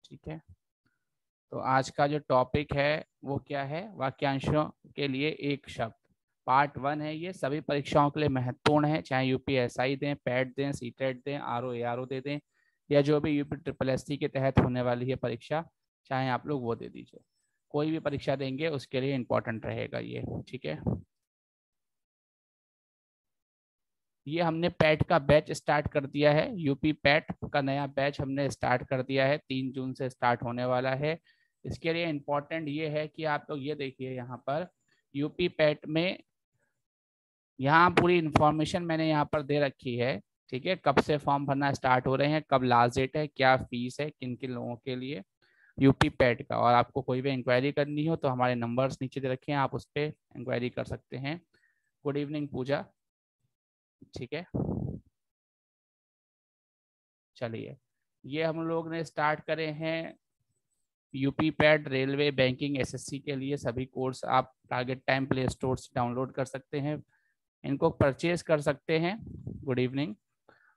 ठीक है, तो आज का जो टॉपिक है वो क्या है, वाक्यांशों के लिए एक शब्द। पार्ट 1 है ये, सभी परीक्षाओं के लिए महत्वपूर्ण है, चाहे यूपीएसआई दें, पैट दें, सीटेट दें, आरओ एआरओ दे दें, या जो भी यूपी ट्रिपल एससी के तहत होने वाली है परीक्षा, चाहे आप लोग वो दे दीजिए। कोई भी परीक्षा देंगे उसके लिए इम्पोर्टेंट रहेगा ये। ठीक है, ये हमने पैट का बैच स्टार्ट कर दिया है, यूपी पैट का नया बैच हमने स्टार्ट कर दिया है, 3 जून से स्टार्ट होने वाला है। इसके लिए इम्पोर्टेंट ये है कि आप लोग ये देखिए, यहाँ पर यूपी पैट में यहाँ पूरी इंफॉर्मेशन मैंने यहाँ पर दे रखी है। ठीक है, कब से फॉर्म भरना स्टार्ट हो रहे हैं, कब लास्ट डेट है, क्या फीस है, किन किन लोगों के लिए यूपी पैट का। और आपको कोई भी इंक्वायरी करनी हो तो हमारे नंबर्स नीचे दे रखे हैं, आप उस पर इंक्वायरी कर सकते हैं। गुड इवनिंग पूजा। ठीक है, चलिए, ये हम लोग ने स्टार्ट करे हैं UP PAT, railway, banking, SSC के लिए सभी कोर्स आप टारगेट टाइम प्ले स्टोर से डाउनलोड कर सकते हैं, इनको परचेज कर सकते हैं। Good evening.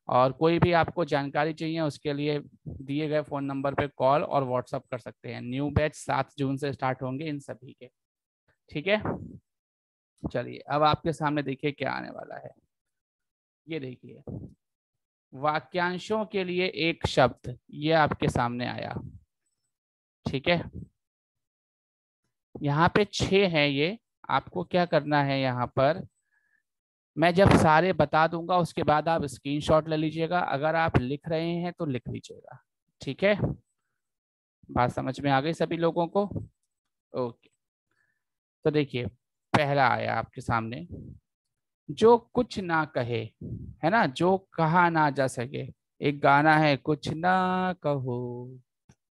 और कोई भी आपको जानकारी चाहिए उसके लिए दिए गए फ़ोन नंबर पे कॉल और व्हाट्सअप कर सकते हैं। न्यू बैच 7 जून से स्टार्ट होंगे इन सभी के। ठीक है, चलिए अब आपके सामने देखिए क्या आने वाला है। ये देखिए, वाक्यांशों के लिए एक शब्द, ये आपके सामने आया। ठीक है, यहाँ पे 6 है ये। आपको क्या करना है, यहाँ पर मैं जब सारे बता दूंगा उसके बाद आप स्क्रीनशॉट ले लीजिएगा, अगर आप लिख रहे हैं तो लिख लीजिएगा। ठीक है, बात समझ में आ गई सभी लोगों को? ओके, तो देखिए पहला आया आपके सामने, जो कुछ ना कहे, है ना, जो कहा ना जा सके। एक गाना है, कुछ ना कहो,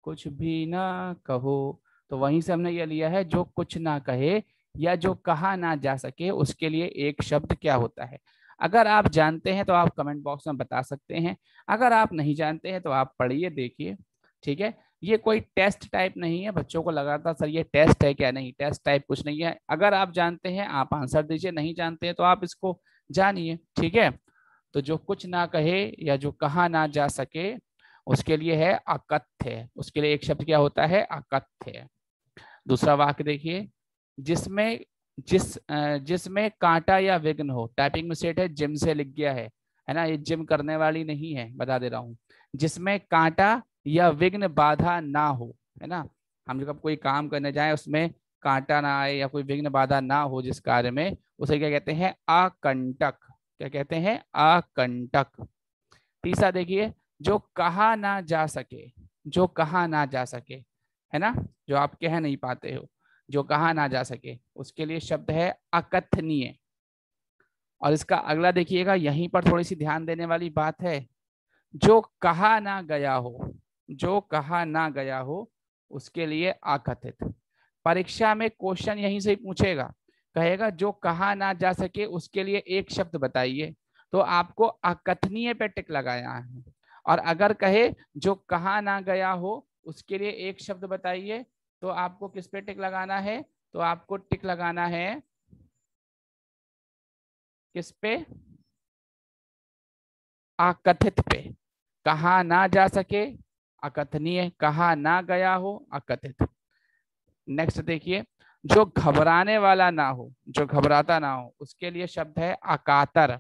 कुछ भी ना कहो, तो वहीं से हमने ये लिया है, जो कुछ ना कहे या जो कहा ना जा सके उसके लिए एक शब्द क्या होता है। अगर आप जानते हैं तो आप कमेंट बॉक्स में बता सकते हैं, अगर आप नहीं जानते हैं तो आप पढ़िए, देखिए। ठीक है, ये कोई टेस्ट टाइप नहीं है, बच्चों को लगा था सर ये टेस्ट है क्या, नहीं, टेस्ट टाइप कुछ नहीं है। अगर आप जानते हैं आप आंसर दीजिए, नहीं जानते हैं तो आप इसको जानिए। ठीक है, तो जो कुछ ना कहे या जो कहा ना जा सके उसके लिए है अकथ्य, उसके लिए एक शब्द क्या होता है, अकथ्य। दूसरा वाक्य देखिए, जिसमें जिसमें कांटा या विघ्न हो। टाइपिंग मिस्टेक है, जिम से लिख गया है ना, ये जिम करने वाली नहीं है, बता दे रहा हूँ। जिसमें कांटा या विघ्न बाधा ना हो, है ना, हम जब कोई काम करने जाए उसमें कांटा ना आए या कोई विघ्न बाधा ना हो जिस कार्य में, उसे क्या कहते हैं, आकंटक। क्या कहते हैं, आकंटक। तीसरा देखिए, जो कहा ना जा सके, जो कहा ना जा सके, है ना, जो आप कह नहीं पाते हो, जो कहा ना जा सके उसके लिए शब्द है अकथनीय। और इसका अगला देखिएगा, यहीं पर थोड़ी सी ध्यान देने वाली बात है, जो कहा ना गया हो, जो कहा ना गया हो उसके लिए अकथित। परीक्षा में क्वेश्चन यहीं से ही पूछेगा, कहेगा जो कहा ना जा सके उसके लिए एक शब्द बताइए, तो आपको अकथनीय पे टिक लगाया है। और अगर कहे जो कहा ना गया हो उसके लिए एक शब्द बताइए, तो आपको किस पे टिक लगाना है, तो आपको टिक लगाना है किस पे, अकथित पे। कहा ना जा सके अकथनीय, कहा ना गया हो अकथित। नेक्स्ट देखिए, जो घबराने वाला ना हो, जो घबराता ना हो उसके लिए शब्द है अकातर।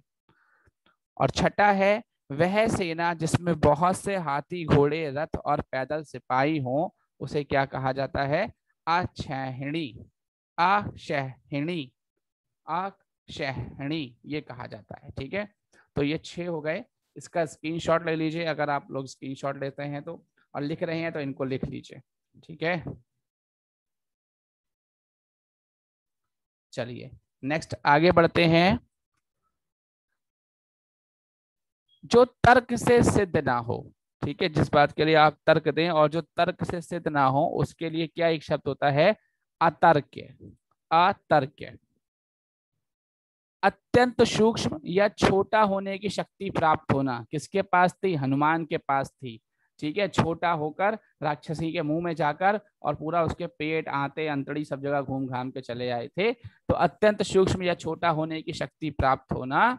और छठा है, वह सेना जिसमें बहुत से हाथी, घोड़े, रथ और पैदल सिपाही हों उसे क्या कहा जाता है, अक्षहिणी। अक्षहिणी, अक्षहिणी ये कहा जाता है। ठीक है, तो ये 6 हो गए। इसका स्क्रीनशॉट ले लीजिए अगर आप लोग स्क्रीनशॉट लेते हैं तो, और लिख रहे हैं तो इनको लिख लीजिए। ठीक है, चलिए नेक्स्ट आगे बढ़ते हैं। जो तर्क से सिद्ध ना हो, ठीक है, जिस बात के लिए आप तर्क दें और जो तर्क से सिद्ध ना हो उसके लिए क्या एक शब्द होता है, अतर्क्य। अतर्क्य। अत्यंत सूक्ष्म या छोटा होने की शक्ति प्राप्त होना, किसके पास थी, हनुमान के पास थी। ठीक है, छोटा होकर राक्षसी के मुंह में जाकर और पूरा उसके पेट, आंते, अंतड़ी सब जगह घूम घाम के चले आए थे। तो अत्यंत सूक्ष्म या छोटा होने की शक्ति प्राप्त होना,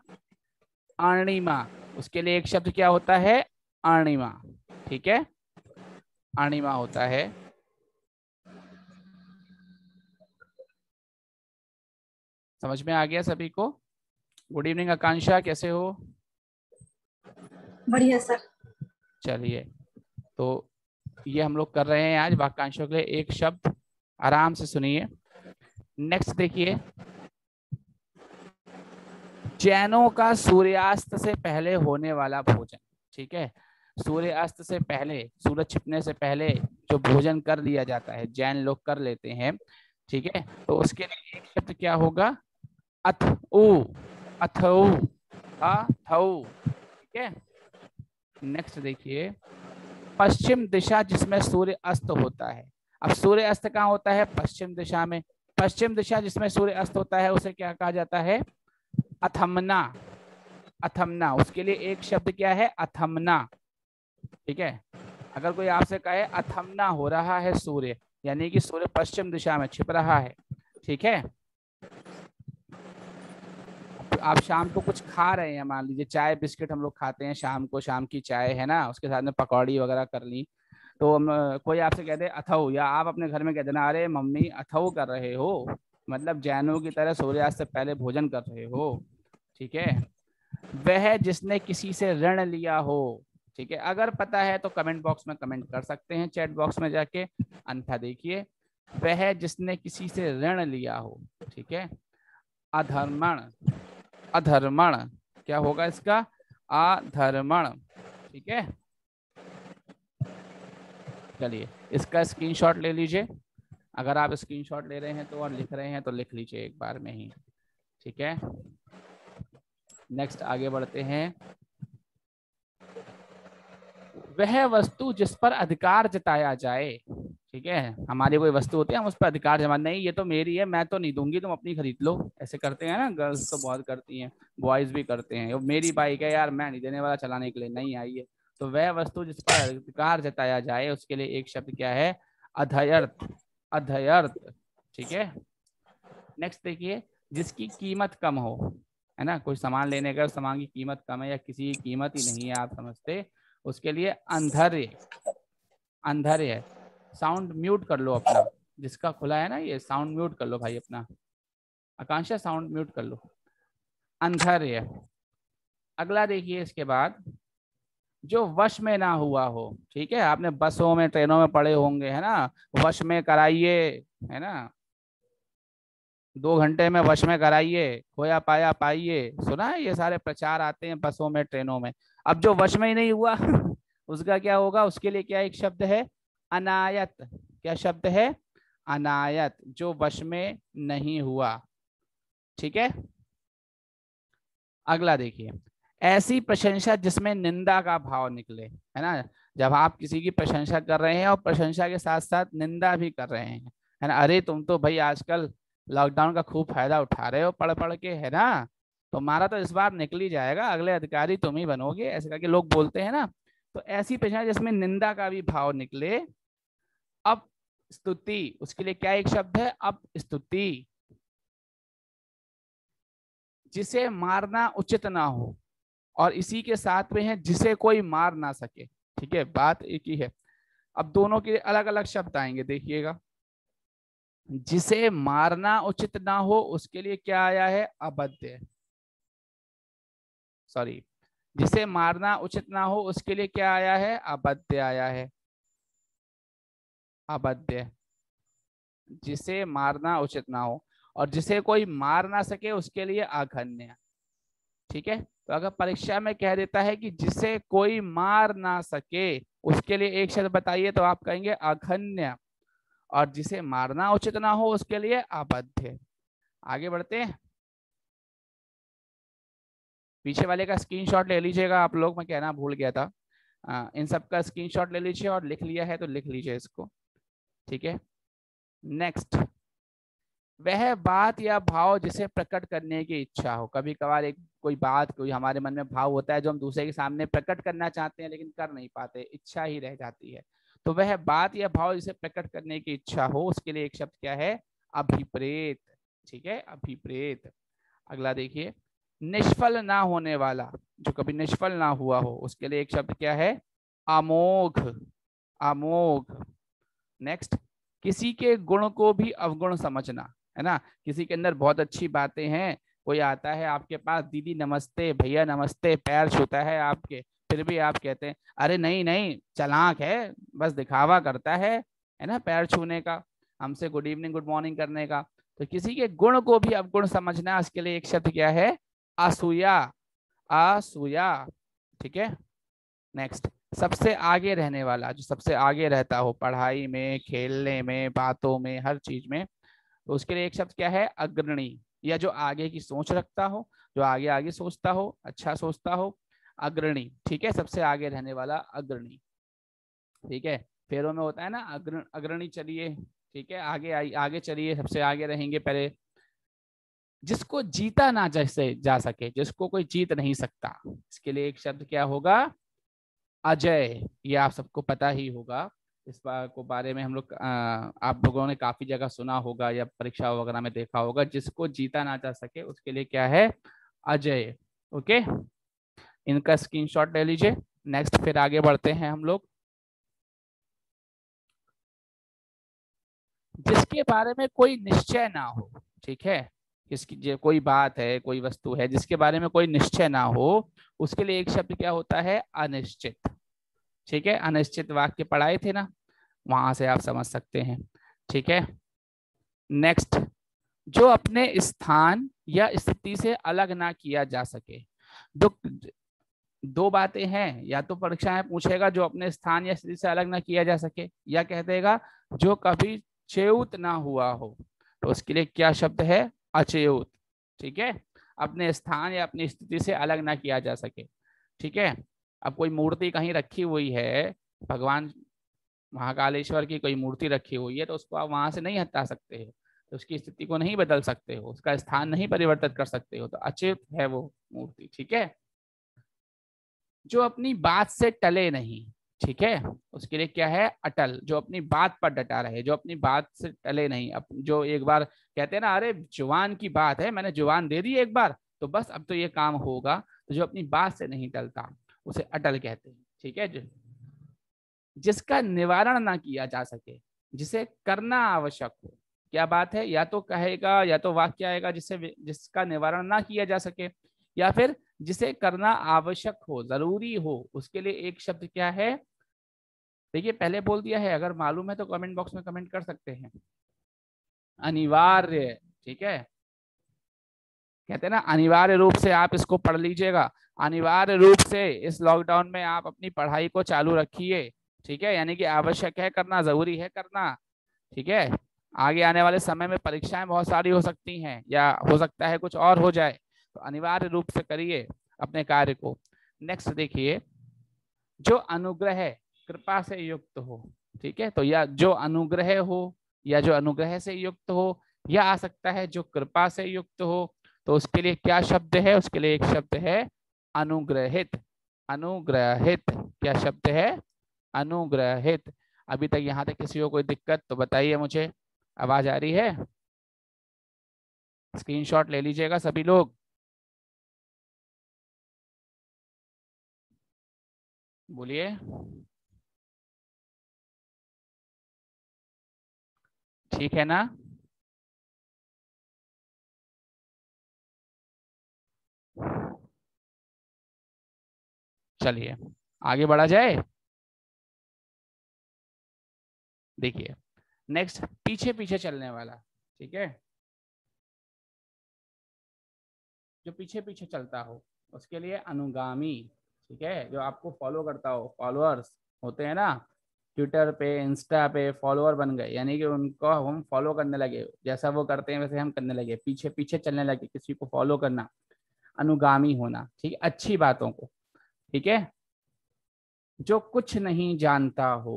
अणिमा, उसके लिए एक शब्द क्या होता है, अणिमा। ठीक है, अणिमा होता है। समझ में आ गया सभी को? गुड इवनिंग आकांक्षा, कैसे हो? बढ़िया सर। चलिए, तो ये हम लोग कर रहे हैं आज वाक्यांशों के लिए एक शब्द। आराम से सुनिए। नेक्स्ट देखिए, जैनों का सूर्यास्त से पहले होने वाला भोजन। ठीक है, सूर्यास्त से पहले, सूरज छिपने से पहले जो भोजन कर लिया जाता है, जैन लोग कर लेते हैं। ठीक है, तो उसके लिए एक शब्द क्या होगा? अथऊ, अथऊ, अथऊ। ठीक है, नेक्स्ट देखिए, पश्चिम दिशा जिसमें सूर्य अस्त होता है। अब सूर्य अस्त कहाँ होता है? पश्चिम दिशा में। पश्चिम दिशा जिसमें सूर्य अस्त होता है उसे क्या कहा जाता है? अथमना, अथमना। उसके लिए एक शब्द क्या है? अथमना। ठीक है, अगर कोई आपसे कहे अथमना हो रहा है सूर्य, यानी कि सूर्य पश्चिम दिशा में छिप रहा है। ठीक है, आप शाम को कुछ खा रहे हैं, मान लीजिए चाय बिस्किट हम लोग खाते हैं शाम को, शाम की चाय है ना, उसके साथ में पकौड़ी वगैरह कर ली। तो कोई आपसे कह दे अथऊ, या आप अपने घर में कह देना अरे मम्मी अथऊ कर रहे हो, मतलब जैनों की तरह सूर्यास्त से पहले भोजन कर रहे हो। ठीक है, वह जिसने किसी से ऋण लिया हो। ठीक है, अगर पता है तो कमेंट बॉक्स में कमेंट कर सकते हैं, चैट बॉक्स में जाके। अन्यथा देखिए, वह जिसने किसी से ऋण लिया हो। ठीक है, अधर्मण, अधर्मण क्या होगा इसका? अधर्मण। ठीक है, चलिए इसका स्क्रीनशॉट ले लीजिए। अगर आप स्क्रीनशॉट ले रहे हैं तो और लिख रहे हैं तो लिख लीजिए एक बार में ही। ठीक है, नेक्स्ट आगे बढ़ते हैं। वह वस्तु जिस पर अधिकार जताया जाए। ठीक है, हमारी कोई वस्तु होती है, हम उस पर अधिकार जमा, नहीं ये तो मेरी है, मैं तो नहीं दूंगी, तुम अपनी खरीद लो। ऐसे करते हैं ना, गर्ल्स तो बहुत करती हैं, बॉयज भी करते हैं। मेरी बाइक है यार, मैं नहीं देने वाला चलाने के लिए, नहीं आई है। तो वह वस्तु जिस पर अधिकार जताया जाए उसके लिए एक शब्द क्या है? अधयर्थ, अधयर्थ। ठीक है, नेक्स्ट देखिए, जिसकी कीमत कम हो। है ना, कोई सामान लेने का, सामान की कीमत कम है या किसी की कीमत ही नहीं है आप समझते, उसके लिए अंधर्य, अंधर्य। साउंड म्यूट कर लो अपना, जिसका खुला है ना ये साउंड म्यूट कर लो भाई अपना। आकांक्षा साउंड म्यूट कर लो। अंधर्य। अगला देखिए इसके बाद, जो वश में ना हुआ हो। ठीक है, आपने बसों में ट्रेनों में पढ़े होंगे, है ना, वश में कराइए, है ना, 2 घंटे में वश में कराइए, खोया पाया पाइए, सुना है, ये सारे प्रचार आते हैं बसों में ट्रेनों में। अब जो वश में ही नहीं हुआ उसका क्या होगा? उसके लिए क्या एक शब्द है? अनायत। क्या शब्द है? अनायत, जो वश में नहीं हुआ। ठीक है, अगला देखिए, ऐसी प्रशंसा जिसमें निंदा का भाव निकले। है ना, जब आप किसी की प्रशंसा कर रहे हैं और प्रशंसा के साथ साथ निंदा भी कर रहे हैं, है ना, अरे तुम तो भाई आजकल लॉकडाउन का खूब फायदा उठा रहे हो पढ़ पढ़ के, है ना, तुम्हारा तो इस बार निकल ही जाएगा, अगले अधिकारी तुम ही बनोगे, ऐसे करके लोग बोलते हैं ना। तो ऐसी प्रशंसा जिसमें निंदा का भी भाव निकले। अब स्तुति, उसके लिए क्या एक शब्द है? अब स्तुति, जिसे मारना उचित ना हो, और इसी के साथ में है जिसे कोई मार ना सके। ठीक है, बात एक ही है। अब दोनों के अलग अलग शब्द आएंगे, देखिएगा। जिसे मारना उचित ना हो उसके लिए क्या आया है? अबध्य। सॉरी, जिसे मारना उचित ना हो उसके लिए क्या आया है? अबध्य आया है, अबध्य। जिसे मारना उचित ना हो और जिसे कोई मार ना सके उसके लिए अघन्य। ठीक है, तो अगर परीक्षा में कह देता है कि जिसे कोई मार ना सके उसके लिए एक शब्द बताइए, तो आप कहेंगे अघन्य, और जिसे मारना उचित ना हो उसके लिए अबध्य। आगे बढ़ते हैं, पीछे वाले का स्क्रीनशॉट ले लीजिएगा आप लोग, मैं कहना भूल गया था। इन सब का स्क्रीनशॉट ले लीजिए, और लिख लिया है तो लिख लीजिए इसको। ठीक है, नेक्स्ट, वह बात या भाव जिसे प्रकट करने की इच्छा हो। कभी कभार एक कोई बात, कोई हमारे मन में भाव होता है जो हम दूसरे के सामने प्रकट करना चाहते हैं लेकिन कर नहीं पाते, इच्छा ही रह जाती है। तो वह बात या भाव जिसे प्रकट करने की इच्छा हो उसके लिए एक शब्द क्या है? अभिप्रेत। ठीक है, अभिप्रेत। अगला देखिए, निष्फल ना होने वाला, जो कभी निष्फल ना हुआ हो उसके लिए एक शब्द क्या है? अमोघ। अमोघ। नेक्स्ट, किसी के गुण को भी अवगुण समझना, है ना। किसी के अंदर बहुत अच्छी बातें हैं, कोई आता है आपके पास, दीदी नमस्ते, भैया नमस्ते, पैर छूता है आपके, फिर भी आप कहते हैं अरे नहीं नहीं चालाक है, बस दिखावा करता है ना, पैर छूने का, हमसे गुड इवनिंग गुड मॉर्निंग करने का। तो किसी के गुण को भी अवगुण समझना, इसके लिए एक शब्द क्या है, असूया। असूया, ठीक है। नेक्स्ट, सबसे आगे रहने वाला, जो सबसे आगे रहता हो पढ़ाई में, खेलने में, बातों में, हर चीज में, तो उसके लिए एक शब्द क्या है, अग्रणी, या जो आगे की सोच रखता हो, जो आगे आगे सोचता हो, अच्छा सोचता हो, अग्रणी, ठीक है, सबसे आगे रहने वाला अग्रणी, ठीक है। फेरों में होता है ना अग्रणी चलिए, ठीक है, आगे आगे चलिए, सबसे आगे रहेंगे पहले। जिसको जीता ना जैसे जा सके, जिसको कोई जीत नहीं सकता, इसके लिए एक शब्द क्या होगा, अजय। ये आप सबको पता ही होगा, इस बार को बारे में हम लोग आप लोगों ने काफी जगह सुना होगा या परीक्षा वगैरह में देखा होगा, जिसको जीता ना जा सके उसके लिए क्या है, अजय। ओके, इनका स्क्रीनशॉट ले लीजिए। नेक्स्ट, फिर आगे बढ़ते हैं हम लोग। जिसके बारे में कोई निश्चय ना हो, ठीक है, किसकी कोई बात है, कोई वस्तु है जिसके बारे में कोई निश्चय ना हो, उसके लिए एक शब्द क्या होता है, अनिश्चित, ठीक है। अनिश्चित वाक्य पढ़ाए थे ना, वहां से आप समझ सकते हैं, ठीक है। नेक्स्ट, जो अपने स्थान या स्थिति से अलग ना किया जा सके। दो दो बातें हैं, या तो परीक्षा में पूछेगा जो अपने स्थान या स्थिति से अलग ना किया जा सके, या कह देगा जो कभी च्युत ना हुआ हो, तो उसके लिए क्या शब्द है, अच्युत, ठीक है। अपने स्थान या अपनी स्थिति से अलग ना किया जा सके, ठीक है। अब कोई मूर्ति कहीं रखी हुई है, भगवान महाकालेश्वर की कोई मूर्ति रखी हुई है, तो उसको आप वहां से नहीं हटा सकते हो, तो उसकी स्थिति को नहीं बदल सकते हो, उसका स्थान नहीं परिवर्तित कर सकते हो, तो अच्युत है वो मूर्ति, ठीक है। जो अपनी बात से टले नहीं, ठीक है, उसके लिए क्या है, अटल, जो अपनी बात पर डटा रहे, जो अपनी बात से टले नहीं, जो एक बार कहते हैं ना, अरे जुबान की बात है, मैंने जुबान दे दी एक बार, तो बस अब तो ये काम होगा, तो जो अपनी बात से नहीं टलता उसे अटल कहते हैं, ठीक है। जिसका निवारण ना किया जा सके, जिसे करना आवश्यक हो, क्या बात है, या तो कहेगा या तो वाक्य आएगा जिससे जिसका निवारण ना किया जा सके, या फिर जिसे करना आवश्यक हो, जरूरी हो, उसके लिए एक शब्द क्या है, देखिए पहले बोल दिया है, अगर मालूम है तो कमेंट बॉक्स में कमेंट कर सकते हैं, अनिवार्य, ठीक है। कहते हैं ना, अनिवार्य रूप से आप इसको पढ़ लीजिएगा, अनिवार्य रूप से इस लॉकडाउन में आप अपनी पढ़ाई को चालू रखिए, ठीक है, यानी कि आवश्यक है करना, जरूरी है करना, ठीक है। आगे आने वाले समय में परीक्षाएं बहुत सारी हो सकती हैं, या हो सकता है कुछ और हो जाए, तो अनिवार्य रूप से करिए अपने कार्य को। नेक्स्ट देखिए, जो अनुग्रह कृपा से युक्त हो, ठीक है, तो या जो अनुग्रह हो, या जो अनुग्रह से युक्त हो, या आ सकता है जो कृपा से युक्त हो, तो उसके लिए क्या शब्द है, उसके लिए एक शब्द है अनुग्रहित। अनुग्रहित क्या शब्द है, अनुग्रहित। अभी तक यहाँ तक किसी को कोई दिक्कत तो बताइए मुझे, आवाज आ रही है, स्क्रीनशॉट ले लीजिएगा सभी लोग, बोलिए। ठीक है ना, चलिए आगे बढ़ा जाए। देखिए, नेक्स्ट, पीछे पीछे चलने वाला, ठीक है, जो पीछे पीछे चलता हो उसके लिए अनुगामी, ठीक है, जो आपको फॉलो करता हो, फॉलोअर्स होते हैं ना, ट्विटर पे इंस्टा पे फॉलोअर बन गए, यानी कि उनको हम फॉलो करने लगे, जैसा वो करते हैं वैसे हम करने लगे, पीछे पीछे चलने लगे, किसी को फॉलो करना, अनुगामी होना, ठीक है, अच्छी बातों को, ठीक है। जो कुछ नहीं जानता हो,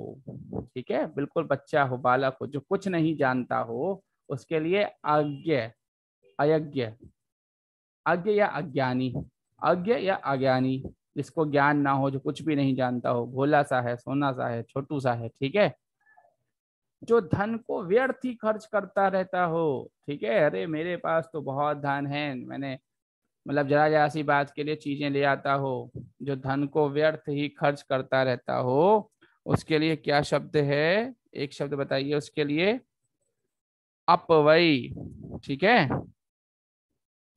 ठीक है, बिल्कुल बच्चा हो, बालक हो, जो कुछ नहीं जानता हो, उसके लिए अज्ञ, अयज्ञ, अज्ञ या अज्ञानी, अज्ञ या अज्ञानी, जिसको ज्ञान ना हो, जो कुछ भी नहीं जानता हो, भोला सा है, सोना सा है, छोटू सा है, ठीक है। जो धन को व्यर्थ ही खर्च करता रहता हो, ठीक है, अरे मेरे पास तो बहुत धन है, मैंने मतलब जरा जरा सी बात के लिए चीजें ले आता हो, जो धन को व्यर्थ ही खर्च करता रहता हो, उसके लिए क्या शब्द है, एक शब्द बताइए उसके लिए। अपव्यय। ठीक है,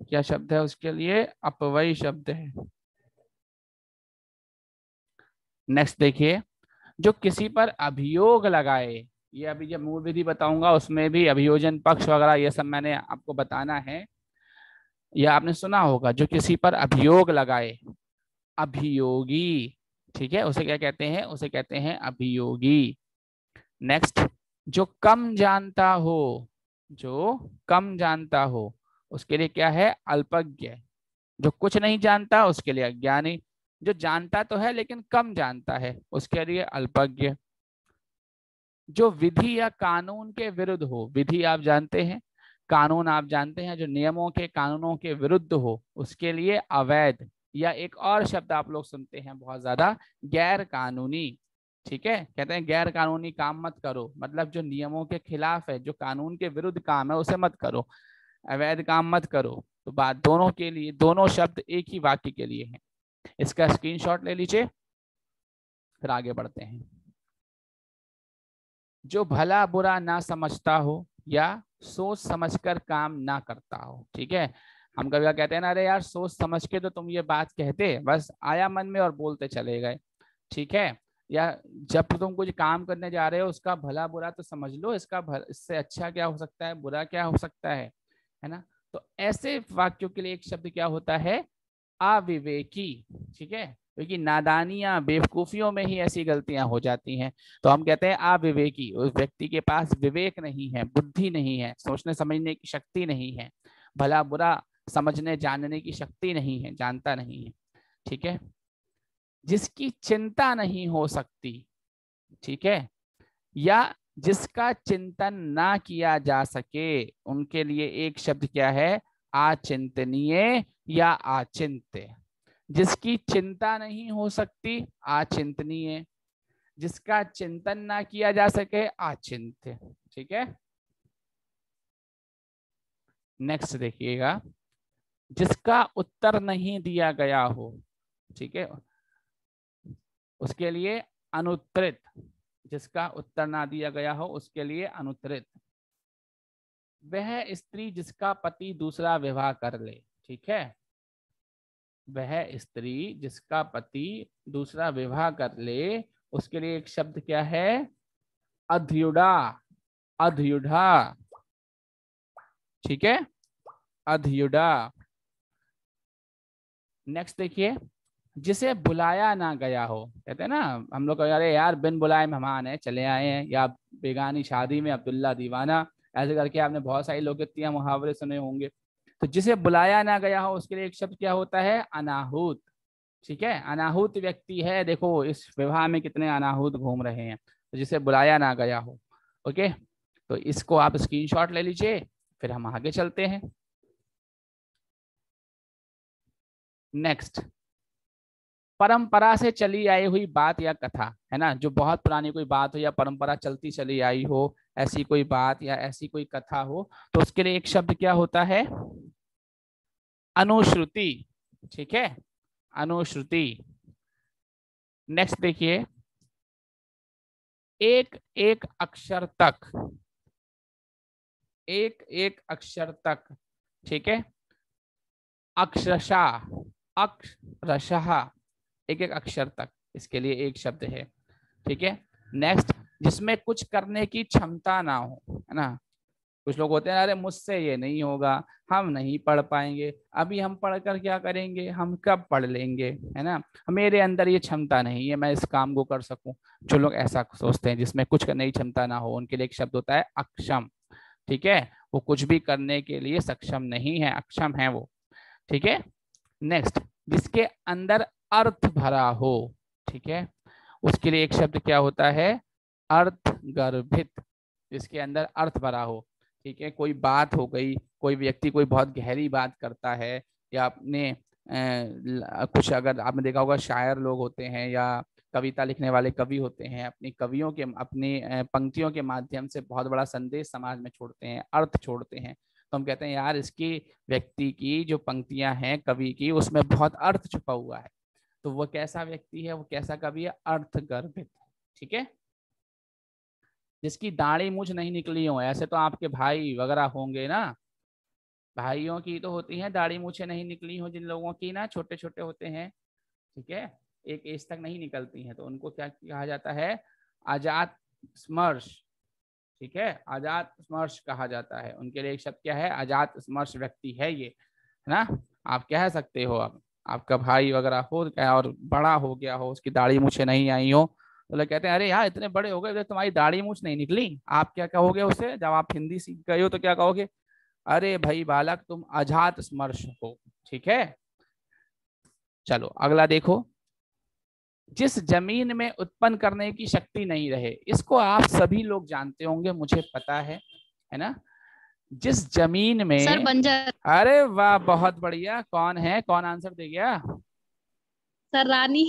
क्या शब्द है उसके लिए, अपव्यय शब्द है। नेक्स्ट देखिए, जो किसी पर अभियोग लगाए, ये अभी जब मूल विधि बताऊंगा उसमें भी अभियोजन पक्ष वगैरह ये सब मैंने आपको बताना है। ये आपने सुना होगा, जो किसी पर अभियोग लगाए, अभियोगी। ठीक है, उसे क्या कहते हैं, उसे कहते हैं अभियोगी। नेक्स्ट, जो कम जानता हो, जो कम जानता हो उसके लिए क्या है, अल्पज्ञ। जो कुछ नहीं जानता उसके लिए अज्ञानी। जो जानता तो है लेकिन कम जानता है उसके लिए अल्पज्ञ। जो विधि या कानून के विरुद्ध हो, विधि आप जानते हैं, कानून आप जानते हैं, जो नियमों के कानूनों के विरुद्ध हो उसके लिए अवैध, या एक और शब्द आप लोग सुनते हैं बहुत ज्यादा, गैर कानूनी। ठीक है, कहते हैं गैर कानूनी काम मत करो, मतलब जो नियमों के खिलाफ है, जो कानून के विरुद्ध काम है उसे मत करो, अवैध काम मत करो। तो बात दोनों के लिए, दोनों शब्द एक ही वाक्य के लिए हैं। इसका स्क्रीनशॉट ले लीजिए, फिर आगे बढ़ते हैं। जो भला बुरा ना समझता हो या सोच समझकर काम ना करता हो। ठीक है, हम कभी कहते हैं ना, अरे यार सोच समझ के तो तुम ये बात कहते, बस आया मन में और बोलते चले गए। ठीक है, या जब तुम कुछ काम करने जा रहे हो उसका भला बुरा तो समझ लो, इससे अच्छा क्या हो सकता है, बुरा क्या हो सकता है ना। तो ऐसे वाक्यों के लिए एक शब्द क्या होता है, अविवेकी। ठीक है, क्योंकि नादानियां बेवकूफियों में ही ऐसी गलतियां हो जाती हैं। तो हम कहते हैं अविवेकी, उस व्यक्ति के पास विवेक नहीं है, बुद्धि नहीं है, सोचने समझने की शक्ति नहीं है, भला बुरा समझने जानने की शक्ति नहीं है, जानता नहीं है। ठीक है, जिसकी चिंता नहीं हो सकती। ठीक है, या जिसका चिंतन ना किया जा सके, उनके लिए एक शब्द क्या है, अचिंतनीय या अचिंत्य। जिसकी चिंता नहीं हो सकती, अचिंतनीय। जिसका चिंतन ना किया जा सके, अचिंत्य। ठीक है, नेक्स्ट देखिएगा, जिसका उत्तर नहीं दिया गया हो। ठीक है, उसके लिए अनुत्तरित। जिसका उत्तर ना दिया गया हो उसके लिए अनुत्तरित। वह स्त्री जिसका पति दूसरा विवाह कर ले। ठीक है, वह स्त्री जिसका पति दूसरा विवाह कर ले, उसके लिए एक शब्द क्या है, अध्युडा, अध्युडा। ठीक है, अध्युडा। नेक्स्ट देखिए, जिसे बुलाया ना गया हो, कहते हैं ना हम लोग, अरे यार बिन बुलाए मेहमान है चले आए हैं, या बेगानी शादी में अब्दुल्ला दीवाना, ऐसे करके आपने बहुत सारी लोकोक्तियां मुहावरे सुने होंगे। तो जिसे बुलाया ना गया हो उसके लिए एक शब्द क्या होता है, अनाहूत। ठीक है, अनाहूत व्यक्ति है, देखो इस विवाह में कितने अनाहूत घूम रहे हैं, तो जिसे बुलाया ना गया हो। ओके, तो इसको आप स्क्रीनशॉट ले लीजिए, फिर हम आगे चलते हैं। नेक्स्ट, परंपरा से चली आई हुई बात या कथा, है ना, जो बहुत पुरानी कोई बात हो या परंपरा चलती चली आई हो, ऐसी कोई बात या ऐसी कोई कथा हो, तो उसके लिए एक शब्द क्या होता है, अनुश्रुति। ठीक है, अनुश्रुति। नेक्स्ट देखिए, एक एक अक्षर तक, एक एक अक्षर तक। ठीक है, अक्षरशः, अक्षरशः, एक एक अक्षर तक, इसके लिए एक शब्द है। ठीक है, नेक्स्ट, जिसमें कुछ करने की क्षमता ना हो, है ना। कुछ लोग होते हैं, अरे मुझसे ये नहीं होगा, हम नहीं पढ़ पाएंगे, अभी हम पढ़कर क्या करेंगे, हम कब पढ़ लेंगे, है ना, मेरे अंदर ये क्षमता नहीं है मैं इस काम को कर सकूं। जो लोग ऐसा सोचते हैं, जिसमें कुछ करने की क्षमता ना हो, उनके लिए एक शब्द होता है अक्षम। ठीक है, वो कुछ भी करने के लिए सक्षम नहीं है, अक्षम है वो। ठीक है, नेक्स्ट, जिसके अंदर अर्थ भरा हो। ठीक है, उसके लिए एक शब्द क्या होता है, अर्थ गर्भित। जिसके अंदर अर्थ भरा हो। ठीक है, कोई बात हो गई, कोई व्यक्ति कोई बहुत गहरी बात करता है, या अपने कुछ, अगर आपने देखा होगा शायर लोग होते हैं या कविता लिखने वाले कवि होते हैं, अपनी कवियों के, अपनी पंक्तियों के माध्यम से बहुत बड़ा संदेश समाज में छोड़ते हैं, अर्थ छोड़ते हैं। तो हम कहते हैं यार इसकी, व्यक्ति की जो पंक्तियां हैं कवि की, उसमें बहुत अर्थ छुपा हुआ है। तो वो कैसा व्यक्ति है, वो कैसा कवि है, अर्थ गर्भित। ठीक है, जिसकी दाढ़ी मूछ नहीं निकली हो। ऐसे तो आपके भाई वगैरह होंगे ना, भाइयों की तो होती है दाढ़ी मूछें नहीं निकली हो, जिन लोगों की ना छोटे छोटे होते हैं, ठीक है, एक एज तक नहीं निकलती हैं, तो उनको क्या कहा जाता है, अजात स्मर्श। ठीक है, अजात स्मर्श कहा जाता है, उनके लिए एक शब्द क्या है, अजात स्मर्श व्यक्ति है ये, है ना। आप कह सकते हो, अब आपका भाई वगैरह हो क्या और बड़ा हो गया हो, उसकी दाढ़ी मूछें नहीं आई हो, तो लोग कहते हैं अरे यार इतने बड़े हो गए तुम्हारी दाढ़ी मूछ नहीं निकली, आप क्या कहोगे उसे, जब आप हिंदी सीख गए हो तो क्या कहोगे, अरे भाई बालक तुम अजात स्मर्श हो। ठीक है, चलो अगला देखो, जिस जमीन में उत्पन्न करने की शक्ति नहीं रहे, इसको आप सभी लोग जानते होंगे, मुझे पता है ना। जिस जमीन सर में, बंजर। अरे वाह बहुत बढ़िया, कौन है, कौन आंसर दे गया। सर रानी।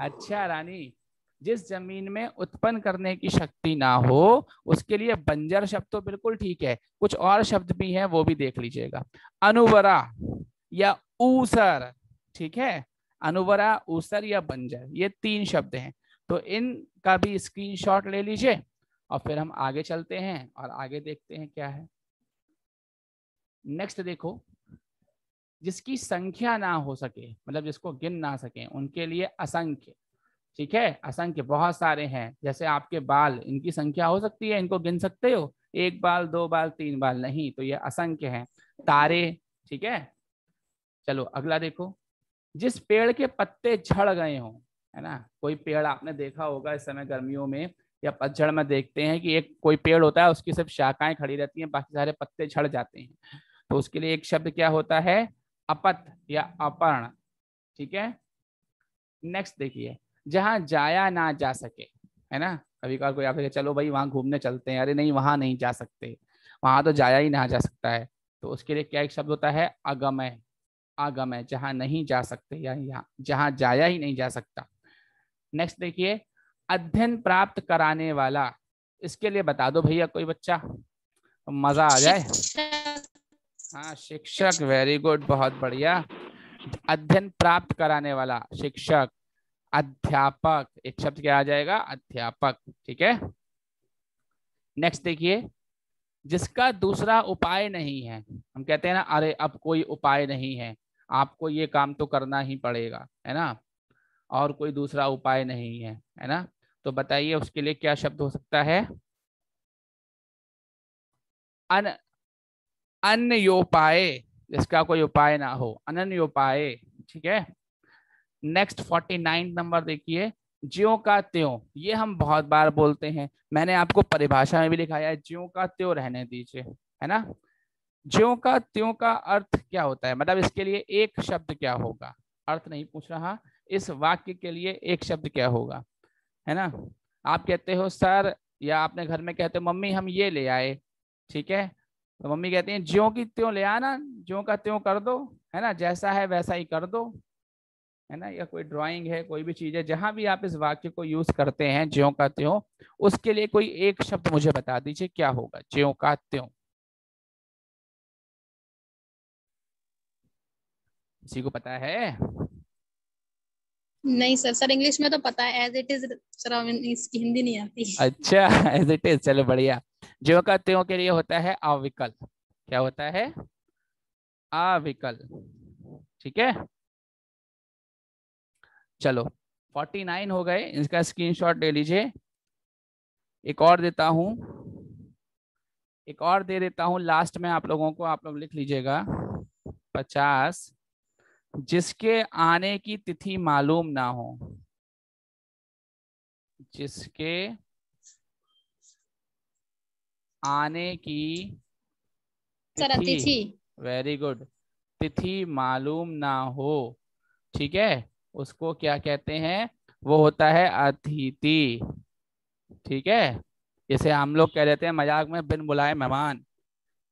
अच्छा रानी, जिस जमीन में उत्पन्न करने की शक्ति ना हो, उसके लिए बंजर शब्द तो बिल्कुल ठीक है, कुछ और शब्द भी हैं वो भी देख लीजिएगा, अनुवरा या ऊसर। ठीक है, अनुवरा, ऊसर या बंजर, ये 3 शब्द हैं, तो इनका भी स्क्रीनशॉट ले लीजिए और फिर हम आगे चलते हैं और आगे देखते हैं क्या है। नेक्स्ट देखो, जिसकी संख्या ना हो सके, मतलब जिसको गिन ना सके, उनके लिए असंख्य। ठीक है, असंख्य बहुत सारे हैं, जैसे आपके बाल, इनकी संख्या हो सकती है, इनको गिन सकते हो, 1 बाल 2 बाल 3 बाल, नहीं, तो ये असंख्य हैं। तारे, ठीक है। चलो अगला देखो, जिस पेड़ के पत्ते झड़ गए हों, है ना, कोई पेड़ आपने देखा होगा इस समय गर्मियों में या पतझड़ में देखते हैं कि एक कोई पेड़ होता है, उसकी सिर्फ शाखाएं खड़ी रहती हैं, बाकी सारे पत्ते झड़ जाते हैं, तो उसके लिए एक शब्द क्या होता है, अपत या अपर्ण। ठीक है, नेक्स्ट देखिए, जहां जाया ना जा सके, है ना, कभी कभार कोई आपसे चलो भाई वहां घूमने चलते हैं, अरे नहीं वहां नहीं जा सकते, वहां तो जाया ही ना जा सकता है, तो उसके लिए क्या एक शब्द होता है, अगमय। आगमय, जहां नहीं जा सकते या यहाँ जहां जाया ही नहीं जा सकता। नेक्स्ट देखिए, अध्ययन प्राप्त कराने वाला, इसके लिए बता दो भैया कोई बच्चा, तो मजा आ जाए। शिक्षक। हाँ शिक्षक, वेरी गुड, बहुत बढ़िया, अध्ययन प्राप्त कराने वाला शिक्षक। अध्यापक, एक शब्द क्या आ जाएगा, अध्यापक। ठीक है, नेक्स्ट देखिए, जिसका दूसरा उपाय नहीं है, हम कहते हैं ना अरे अब कोई उपाय नहीं है, आपको ये काम तो करना ही पड़ेगा, है ना, और कोई दूसरा उपाय नहीं है ना, तो बताइए उसके लिए क्या शब्द हो सकता है, अन अन्योपाय, जिसका कोई उपाय ना हो, अनन्योपाय। ठीक है, नेक्स्ट 49 नंबर देखिए, ज्यों का त्यों, ये हम बहुत बार बोलते हैं, मैंने आपको परिभाषा में भी लिखाया है, ज्यों का त्यों रहने दीजिए, है ना। ज्यों का त्यों का अर्थ क्या होता है, मतलब इसके लिए एक शब्द क्या होगा, अर्थ नहीं पूछ रहा, इस वाक्य के लिए एक शब्द क्या होगा, है ना। आप कहते हो सर, या आपने घर में कहते हो मम्मी हम ये ले आए, ठीक है, तो मम्मी कहती हैं ज्यों की त्यों ले आना, ज्यों का त्यों कर दो, है ना, जैसा है वैसा ही कर दो, है ना, या कोई ड्राइंग है, कोई भी चीज है, जहां भी आप इस वाक्य को यूज करते हैं ज्यों का त्यों, उसके लिए कोई एक शब्द मुझे बता दीजिए क्या होगा, ज्यों का त्यों, किसी को पता है। नहीं सर, सर इंग्लिश में तो पता है एज इट इज। सर इसकी हिंदी नहीं आती। अच्छा एज इट इज, चलो बढ़िया, ज्यों का त्यों के लिए होता है अविकल, क्या होता है, अविकल। ठीक है, चलो 49 हो गए, इसका स्क्रीनशॉट ले लीजिए, एक और देता हूं, एक और दे देता हूं लास्ट में आप लोगों को, आप लोग लिख लीजिएगा, 50, जिसके आने की तिथि मालूम ना हो, जिसके आने की सर तिथि, अतिथि। वेरी गुड, तिथि मालूम ना हो, ठीक है, उसको क्या कहते हैं, वो होता है अतिथि। ठीक है, जैसे हम लोग कह देते हैं मजाक में, बिन बुलाए मेहमान,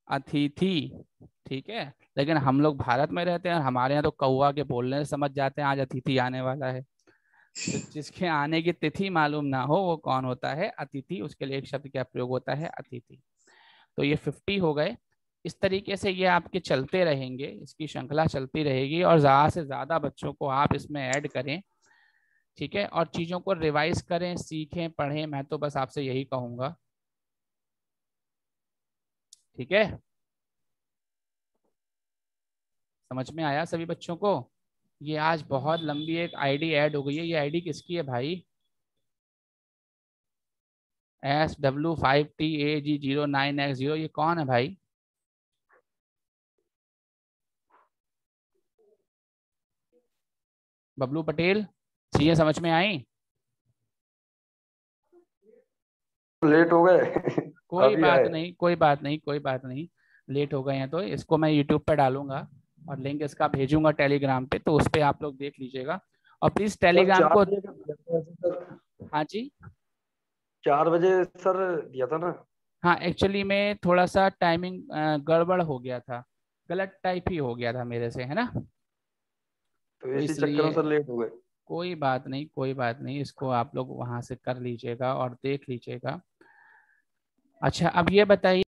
अतिथि। ठीक है, लेकिन हम लोग भारत में रहते हैं और हमारे यहाँ तो कौवा के बोलने से समझ जाते हैं आज अतिथि आने वाला है, तो जिसके आने की तिथि मालूम ना हो वो कौन होता है, अतिथि, उसके लिए एक शब्द क्या प्रयोग होता है, अतिथि। तो ये 50 हो गए, इस तरीके से ये आपके चलते रहेंगे, इसकी श्रृंखला चलती रहेगी और ज्यादा से ज्यादा बच्चों को आप इसमें ऐड करें, ठीक है, और चीजों को रिवाइज करें, सीखें, पढ़ें, मैं तो बस आपसे यही कहूंगा। ठीक है, समझ में आया सभी बच्चों को? ये आज बहुत लंबी एक आईडी ऐड हो गई है। ये आईडी किसकी है भाई? SW5TAG09X0, ये कौन है भाई? बबलू पटेल। चीजें समझ में आई? लेट हो गए। कोई अभी बात आए। नहीं, कोई बात नहीं, कोई बात नहीं। लेट हो गए हैं तो इसको मैं यूट्यूब पे डालूंगा और लिंक इसका भेजूंगा टेलीग्राम पे, तो उस पे आप लोग देख लीजिएगा। और प्लीज सर टेलीग्राम 4 को। बजे का दिया था वैसे सर। हाँ जी। 4 बजे सर दिया था ना। हाँ, एक्चुअली में थोड़ा सा टाइमिंग गड़बड़ हो गया था, गलत टाइप ही हो गया था मेरे से, है ना? तो तो इसी चक्कर में इसलिए सर लेट हो गए। कोई बात नहीं, कोई बात नहीं, इसको आप लोग वहां से कर लीजिएगा और देख लीजिएगा। अच्छा, अब ये बताइए।